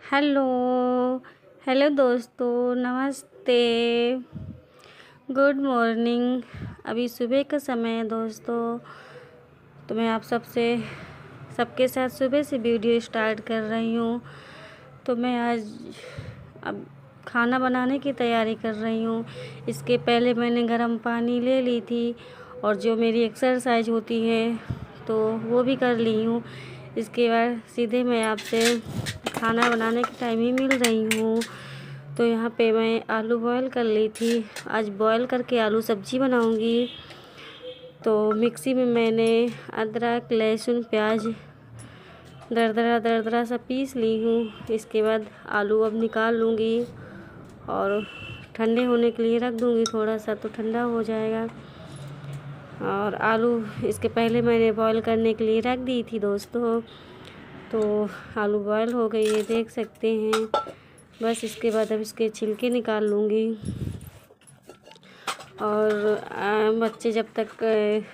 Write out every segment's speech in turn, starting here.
Hello hello दोस्तों, नमस्ते, good morning. अभी सुबह का समय है दोस्तों। तो मैं आप सबके साथ सुबह से वीडियो स्टार्ट कर रही हूँ। तो मैं आज अब खाना बनाने की तैयारी कर रही हूँ। इसके पहले मैंने गर्म पानी ले ली थी और जो मेरी एक्सरसाइज होती है तो वो भी कर ली हूँ। इसके बाद सीधे मैं आपसे खाना बनाने की टाइम ही मिल रही हूँ। तो यहाँ पे मैं आलू बॉयल कर ली थी। आज बॉयल करके आलू सब्जी बनाऊँगी। तो मिक्सी में मैंने अदरक, लहसुन, प्याज दरदरा सा पीस ली हूँ। इसके बाद आलू अब निकाल लूँगी और ठंडे होने के लिए रख दूँगी, थोड़ा सा तो ठंडा हो जाएगा। और आलू इसके पहले मैंने बॉयल करने के लिए रख दी थी दोस्तों। तो आलू बॉयल हो गई है, देख सकते हैं। बस इसके बाद अब इसके छिलके निकाल लूँगी। और बच्चे जब तक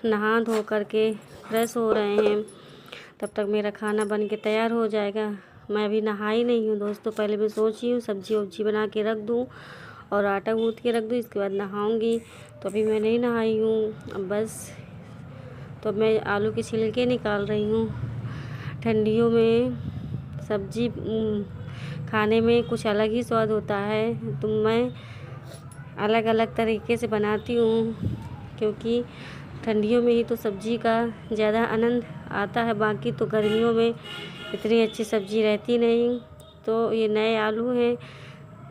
नहा धो करके फ्रेश हो रहे हैं तब तक मेरा खाना बन के तैयार हो जाएगा। मैं अभी नहाई नहीं हूँ दोस्तों। पहले मैं सोची हूँ सब्जी वब्जी बना के रख दूँ और आटा गूँथ के रख दूँ, इसके बाद नहाऊँगी। तो अभी मैं नहीं नहाई हूँ। अब बस तो मैं आलू के छिलके निकाल रही हूँ। ठंडियों में सब्जी खाने में कुछ अलग ही स्वाद होता है। तो मैं अलग अलग तरीके से बनाती हूँ, क्योंकि ठंडियों में ही तो सब्जी का ज़्यादा आनंद आता है। बाकी तो गर्मियों में इतनी अच्छी सब्जी रहती नहीं। तो ये नए आलू हैं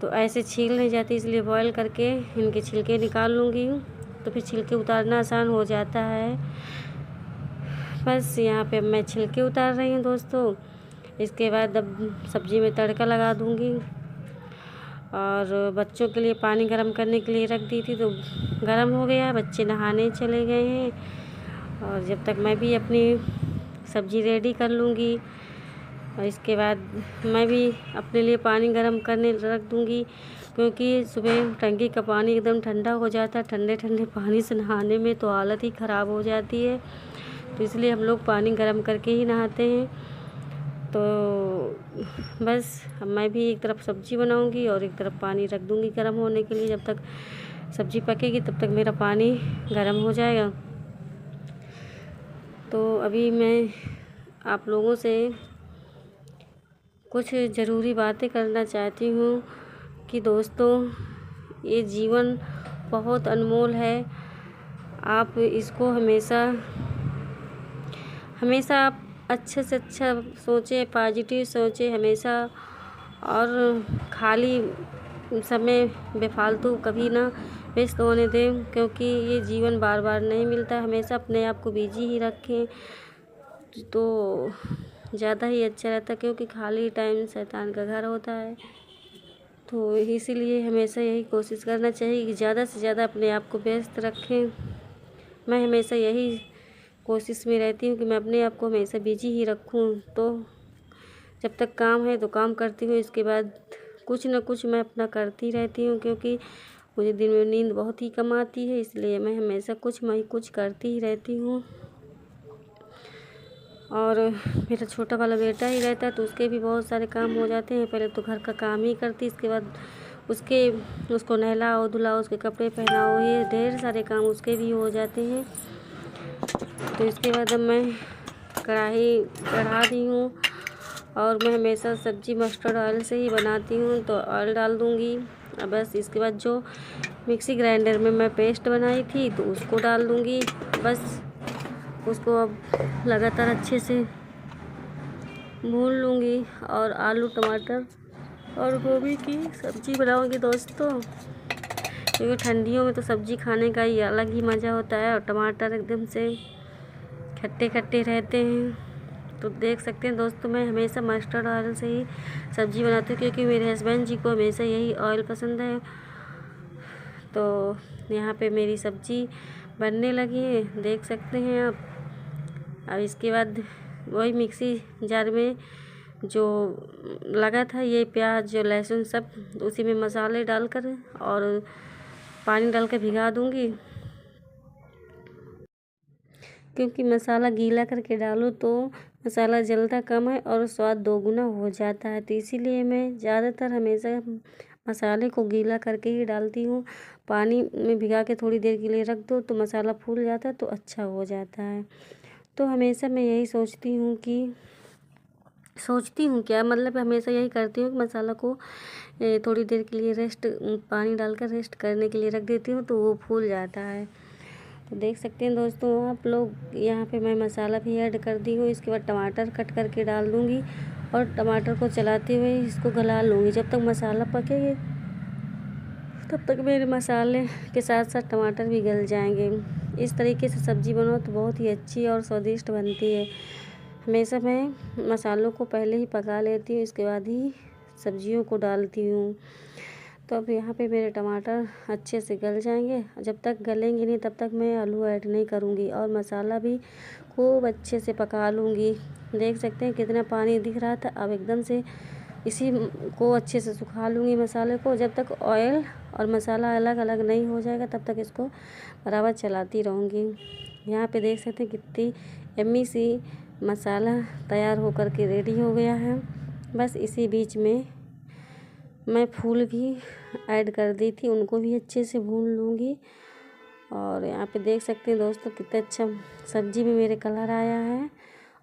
तो ऐसे छील नहीं जाती, इसलिए बॉयल करके इनके छिलके निकाल लूँगी। तो फिर छिलके उतारना आसान हो जाता है। बस यहाँ पे मैं छिलके उतार रही हूँ दोस्तों। इसके बाद अब सब्ज़ी में तड़का लगा दूँगी। और बच्चों के लिए पानी गर्म करने के लिए रख दी थी तो गर्म हो गया, बच्चे नहाने चले गए हैं। और जब तक मैं भी अपनी सब्ज़ी रेडी कर लूँगी। और इसके बाद मैं भी अपने लिए पानी गर्म करने रख दूँगी, क्योंकि सुबह टंकी का पानी एकदम ठंडा हो जाता है। ठंडे ठंडे पानी से नहाने में तो हालत ही ख़राब हो जाती है। तो इसलिए हम लोग पानी गर्म करके ही नहाते हैं। तो बस अब मैं भी एक तरफ सब्ज़ी बनाऊंगी और एक तरफ पानी रख दूंगी गर्म होने के लिए। जब तक सब्ज़ी पकेगी तब तक मेरा पानी गर्म हो जाएगा। तो अभी मैं आप लोगों से कुछ ज़रूरी बातें करना चाहती हूँ कि दोस्तों, ये जीवन बहुत अनमोल है। आप इसको हमेशा आप अच्छे से अच्छा सोचें, पॉजिटिव सोचें हमेशा। और खाली समय बेफालतू कभी ना व्यस्त होने दें, क्योंकि ये जीवन बार बार नहीं मिलता। हमेशा अपने आप को बिजी ही रखें तो ज़्यादा ही अच्छा रहता है, क्योंकि खाली टाइम शैतान का घर होता है। तो इसीलिए हमेशा यही कोशिश करना चाहिए कि ज़्यादा से ज़्यादा अपने आप को व्यस्त रखें। मैं हमेशा यही कोशिश में रहती हूँ कि मैं अपने आप को हमेशा बिजी ही रखूँ। तो जब तक काम है तो काम करती हूँ, इसके बाद कुछ न कुछ मैं अपना करती रहती हूँ, क्योंकि मुझे दिन में नींद बहुत ही कम आती है। इसलिए मैं हमेशा कुछ करती ही रहती हूँ। और मेरा छोटा वाला बेटा ही रहता है तो उसके भी बहुत सारे काम हो जाते हैं। पहले तो घर का काम ही करती, इसके बाद उसको नहलाओ धुलाओ, उसके कपड़े पहनाओ, ये ढेर सारे काम उसके भी हो जाते हैं। तो इसके बाद अब मैं कढ़ाई चढ़ा दी हूँ और मैं हमेशा सब्ज़ी मस्टर्ड ऑयल से ही बनाती हूँ। तो ऑयल डाल दूँगी। अब बस इसके बाद जो मिक्सी ग्राइंडर में मैं पेस्ट बनाई थी तो उसको डाल दूँगी। बस उसको अब लगातार अच्छे से भून लूँगी और आलू, टमाटर और गोभी की सब्ज़ी बनाऊँगी दोस्तों। क्योंकि ठंडियों में तो सब्ज़ी खाने का ही अलग ही मज़ा होता है और टमाटर एकदम से खट्टे खट्टे रहते हैं। तो देख सकते हैं दोस्तों, मैं हमेशा मस्टर्ड ऑयल से ही सब्ज़ी बनाती हूँ, क्योंकि मेरे हस्बैंड जी को हमेशा यही ऑयल पसंद है। तो यहाँ पे मेरी सब्ज़ी बनने लगी है, देख सकते हैं आप। अब इसके बाद वही मिक्सी जार में जो लगा था ये प्याज जो लहसुन सब, उसी में मसाले डालकर और पानी डालकर भिगा दूँगी, क्योंकि मसाला गीला करके डालो तो मसाला जलता कम है और स्वाद दोगुना हो जाता है। तो इसीलिए मैं ज़्यादातर हमेशा मसाले को गीला करके ही डालती हूँ। पानी में भिगा के थोड़ी देर के लिए रख दो तो मसाला फूल जाता है तो अच्छा हो जाता है। तो हमेशा मैं यही सोचती हूँ क्या मतलब हमेशा यही करती हूँ कि मसाला को थोड़ी देर के लिए पानी डालकर रेस्ट करने के लिए रख देती हूँ तो वो फूल जाता है। तो देख सकते हैं दोस्तों आप लोग, यहाँ पे मैं मसाला भी ऐड कर दी हूँ। इसके बाद टमाटर कट करके डाल दूँगी और टमाटर को चलाते हुए इसको गला लूँगी। जब तक मसाला पकेगा तब तक मेरे मसाले के साथ साथ टमाटर भी गल जाएंगे। इस तरीके से सब्ज़ी बनाओ तो बहुत ही अच्छी और स्वादिष्ट बनती है। हमेशा मैं मसालों को पहले ही पका लेती हूँ, इसके बाद ही सब्जियों को डालती हूँ। तो अब यहाँ पे मेरे टमाटर अच्छे से गल जाएंगे। जब तक गलेंगे नहीं तब तक मैं आलू ऐड नहीं करूँगी और मसाला भी खूब अच्छे से पका लूँगी। देख सकते हैं कितना पानी दिख रहा था। अब एकदम से इसी को अच्छे से सुखा लूँगी मसाले को। जब तक ऑयल और मसाला अलग अलग नहीं हो जाएगा तब तक इसको बराबर चलाती रहूँगी। यहाँ पे देख सकते हैं कितनी यम्मी सी मसाला तैयार होकर के रेडी हो गया है। बस इसी बीच में मैं फूल भी ऐड कर दी थी, उनको भी अच्छे से भून लूँगी। और यहाँ पे देख सकते हैं दोस्तों कितना अच्छा सब्जी में मेरे कलर आया है।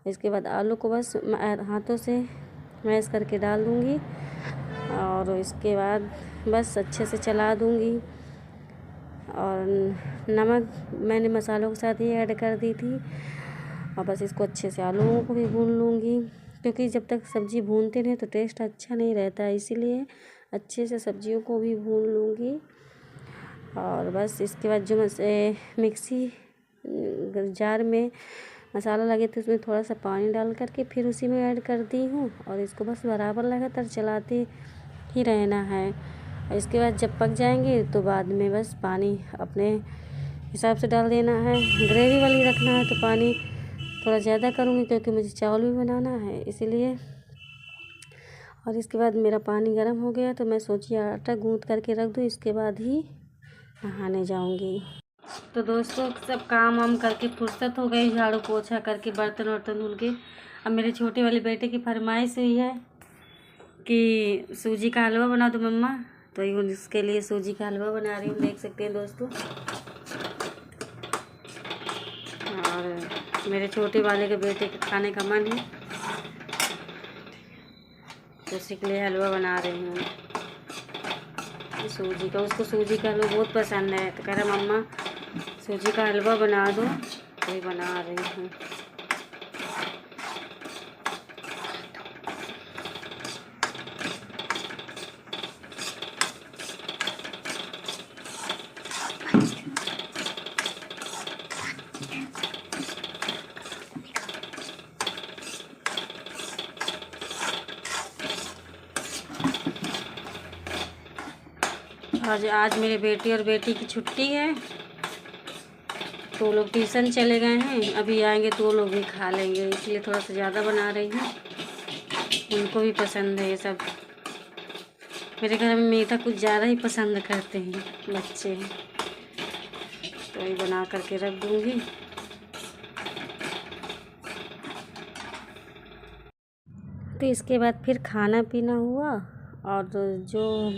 इसके बाद आलू को बस हाथों से मैश करके डाल दूँगी और इसके बाद बस अच्छे से चला दूँगी। और नमक मैंने मसालों के साथ ही ऐड कर दी थी और बस इसको अच्छे से आलूओं को भी भून लूँगी, क्योंकि जब तक सब्ज़ी भूनते नहीं तो टेस्ट अच्छा नहीं रहता है। इसीलिए अच्छे से सब्जियों को भी भून लूँगी। और बस इसके बाद जो मिक्सी जार में मसाला लगे थे उसमें थोड़ा सा पानी डाल करके फिर उसी में ऐड कर दी हूँ और इसको बस बराबर लगातार चलाते ही रहना है। और इसके बाद जब पक जाएंगे तो बाद में बस पानी अपने हिसाब से डाल देना है। ग्रेवी वाली रखना है तो पानी थोड़ा ज़्यादा करूँगी क्योंकि मुझे चावल भी बनाना है इसीलिए। और इसके बाद मेरा पानी गर्म हो गया तो मैं सोची आटा गूँथ करके रख दूँ, इसके बाद ही नहाने जाऊँगी। तो दोस्तों सब काम वाम करके फुर्सत हो गई, झाड़ू पोछा करके बर्तन वर्तन धुल के। अब मेरे छोटे वाले बेटे की फरमाइश हुई है कि सूजी का हलवा बना दो मम्मा, तो उसके लिए सूजी का हलवा बना रही हूँ। देख सकते हैं दोस्तों। और मेरे छोटे वाले के बेटे के खाने का मन है तो उसी के लिए हलवा बना रही हूँ सूजी का। उसको सूजी का हलवा बहुत पसंद है तो कह रहा मम्मा सूजी का हलवा बना दो, वही बना रही हूँ। आज मेरे बेटे और बेटी की छुट्टी है तो लोग ट्यूशन चले गए हैं। अभी आएंगे तो वो लोग भी खा लेंगे, इसलिए थोड़ा सा ज़्यादा बना रही हूँ। उनको भी पसंद है ये सब। मेरे घर में मीठा कुछ ज़्यादा ही पसंद करते हैं बच्चे, तो ये बना करके रख दूँगी। तो इसके बाद फिर खाना पीना हुआ और जो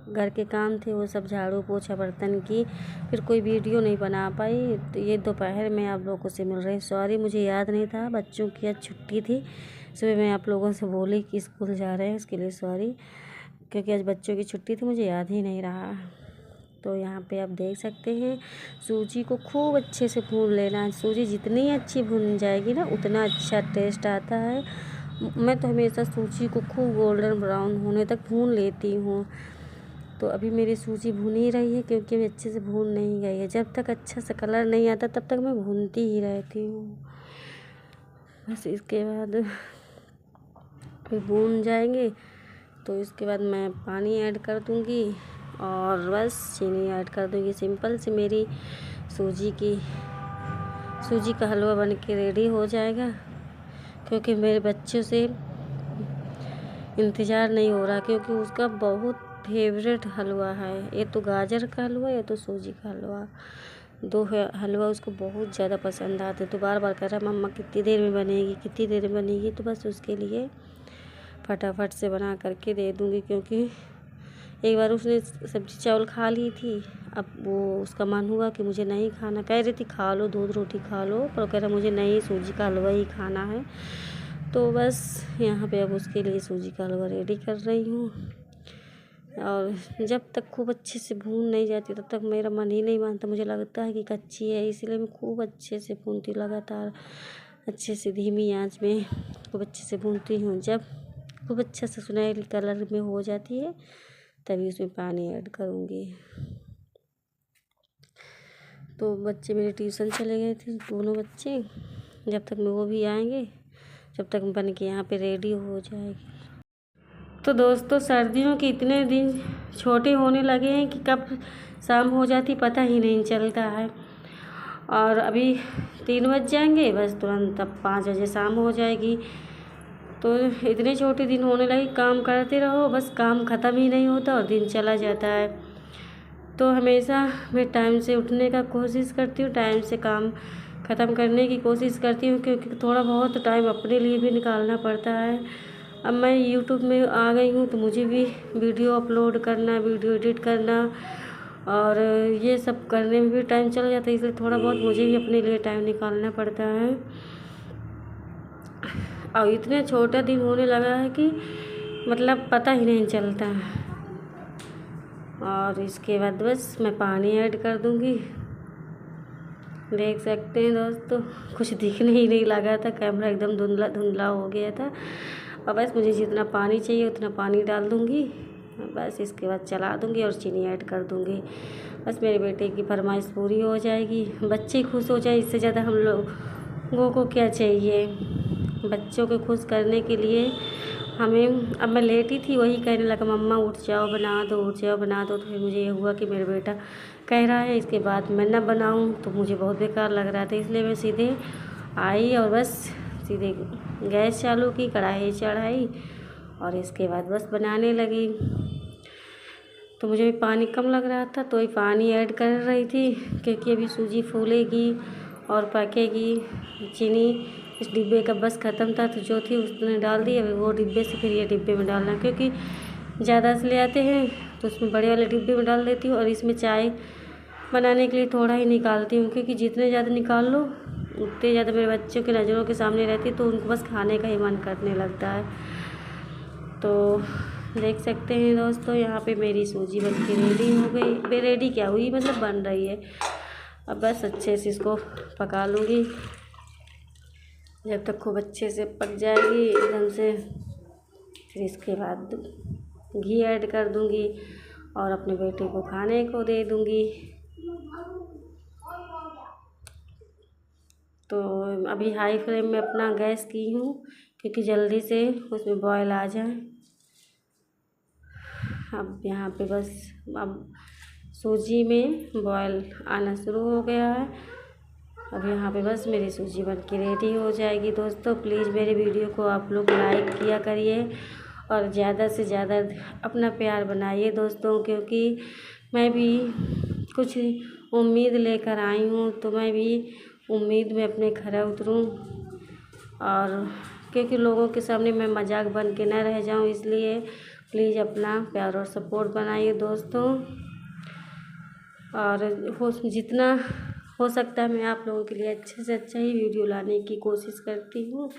घर के काम थे वो सब झाड़ू पोछा बर्तन की। फिर कोई वीडियो नहीं बना पाई तो ये दोपहर में आप लोगों से मिल रही। सॉरी मुझे याद नहीं था, बच्चों की आज छुट्टी थी। सुबह मैं आप लोगों से बोली कि स्कूल जा रहे हैं, उसके लिए सॉरी, क्योंकि आज बच्चों की छुट्टी थी, मुझे याद ही नहीं रहा। तो यहाँ पे आप देख सकते हैं सूजी को खूब अच्छे से भून लेना है। सूजी जितनी अच्छी भून जाएगी ना उतना अच्छा टेस्ट आता है। मैं तो हमेशा सूजी को खूब गोल्डन ब्राउन होने तक भून लेती हूँ। तो अभी मेरी सूजी भून ही रही है क्योंकि अभी अच्छे से भून नहीं गई है। जब तक अच्छा सा कलर नहीं आता तब तक मैं भूनती ही रहती हूँ। बस इसके बाद फिर भून जाएंगे तो इसके बाद मैं पानी ऐड कर दूँगी और बस चीनी ऐड कर दूँगी। सिंपल सी मेरी सूजी का हलवा बन के रेडी हो जाएगा, क्योंकि मेरे बच्चों से इंतज़ार नहीं हो रहा, क्योंकि उसका बहुत फेवरेट हलवा है। ये तो गाजर का हलवा या तो सूजी का हलवा, हलवा उसको बहुत ज़्यादा पसंद आता है। तो बार बार कह रहा है मम्मा कितनी देर में बनेगी, कितनी देर में बनेगी। तो बस उसके लिए फटाफट से बना करके दे दूँगी, क्योंकि एक बार उसने सब्जी चावल खा ली थी। अब वो उसका मन हुआ कि मुझे नहीं खाना, कह रही थी खा लो दूध रोटी खा लो, पर कह रहा मुझे नहीं, सूजी का हलवा ही खाना है। तो बस यहाँ पे अब उसके लिए सूजी का हलवा रेडी कर रही हूँ। और जब तक खूब अच्छे से भून नहीं जाती तब तक मेरा मन ही नहीं मानता, मुझे लगता है कि कच्ची है, इसलिए मैं खूब अच्छे से भूनती, लगातार अच्छे से धीमी आंच में खूब अच्छे से भूनती हूँ। जब खूब अच्छा से सुनहरी कलर में हो जाती है तभी उसमें पानी ऐड करूँगी। तो बच्चे मेरे ट्यूशन चले गए थे, दोनों बच्चे। जब तक वो भी आएंगे जब तक बन के यहाँ पे रेडी हो जाएगी। तो दोस्तों सर्दियों के इतने दिन छोटे होने लगे हैं कि कब शाम हो जाती पता ही नहीं चलता है। और अभी 3 बज जाएंगे, बस तुरंत अब 5 बजे शाम हो जाएगी। तो इतने छोटे दिन होने लगे, काम करते रहो बस काम ख़त्म ही नहीं होता और दिन चला जाता है। तो हमेशा मैं टाइम से उठने का कोशिश करती हूँ, टाइम से काम ख़त्म करने की कोशिश करती हूँ, क्योंकि थोड़ा बहुत टाइम अपने लिए भी निकालना पड़ता है। अब मैं यूट्यूब में आ गई हूँ तो मुझे भी वीडियो अपलोड करना, वीडियो एडिट करना और ये सब करने में भी टाइम चला जाता है, इसलिए थोड़ा बहुत मुझे भी अपने लिए टाइम निकालना पड़ता है। और इतने छोटा दिन होने लगा है कि मतलब पता ही नहीं चलता है। और इसके बाद बस मैं पानी ऐड कर दूँगी। देख सकते हैं दोस्तों, कुछ दिखने ही नहीं लगा था, कैमरा एकदम धुंधला धुंधला हो गया था। और बस मुझे जितना पानी चाहिए उतना पानी डाल दूँगी, बस इसके बाद चला दूँगी और चीनी ऐड कर दूँगी। बस मेरे बेटे की फरमाइश पूरी हो जाएगी, बच्चे खुश हो जाए, इससे ज़्यादा हम लोगों को क्या चाहिए। बच्चों को खुश करने के लिए हमें, अब मैं लेटी थी वही कहने लगा मम्मा उठ जाओ बना दो, उठ जाओ बना दो। तो फिर मुझे ये हुआ कि मेरा बेटा कह रहा है, इसके बाद मैं ना बनाऊं तो मुझे बहुत बेकार लग रहा था, इसलिए मैं सीधे आई और बस सीधे गैस चालू की, कढ़ाई चढ़ाई और इसके बाद बस बनाने लगी। तो मुझे भी पानी कम लग रहा था तो ये पानी ऐड कर रही थी, क्योंकि अभी सूजी फूलेगी और पकेगी। चीनी इस डिब्बे का बस ख़त्म था तो जो थी उसने डाल दी, अभी वो डिब्बे से फिर ये डिब्बे में डालना, क्योंकि ज़्यादा से ले आते हैं तो उसमें बड़े वाले डिब्बे में डाल देती हूँ। और इसमें चाय बनाने के लिए थोड़ा ही निकालती हूँ, क्योंकि जितने ज़्यादा निकाल लो उतने ज़्यादा मेरे बच्चों की नज़रों के सामने रहती है तो उनको बस खाने का ही मन करने लगता है। तो देख सकते हैं दोस्तों, यहाँ पे मेरी सूजी बन के रेडी हो गई। रेडी क्या हुई, मतलब बन रही है। अब बस अच्छे से इसको पका लूँगी, जब तक खूब अच्छे से पक जाएगी एकदम से, फिर इसके बाद घी ऐड कर दूँगी और अपने बेटे को खाने को दे दूँगी। तो अभी हाई फ्लेम में अपना गैस की हूँ, क्योंकि जल्दी से उसमें बॉयल आ जाए। अब यहाँ पे बस अब सूजी में बॉयल आना शुरू हो गया है। अब यहाँ पे बस मेरी सूजी बन के रेडी हो जाएगी। दोस्तों प्लीज़ मेरे वीडियो को आप लोग लाइक किया करिए और ज़्यादा से ज़्यादा अपना प्यार बनाइए दोस्तों, क्योंकि मैं भी कुछ उम्मीद लेकर आई हूँ, तो मैं भी उम्मीद में अपने खरा उतरूँ, और क्योंकि लोगों के सामने मैं मजाक बन के ना रह जाऊँ, इसलिए प्लीज़ अपना प्यार और सपोर्ट बनाइए दोस्तों। और जितना हो सकता है मैं आप लोगों के लिए अच्छे से अच्छा ही वीडियो लाने की कोशिश करती हूँ।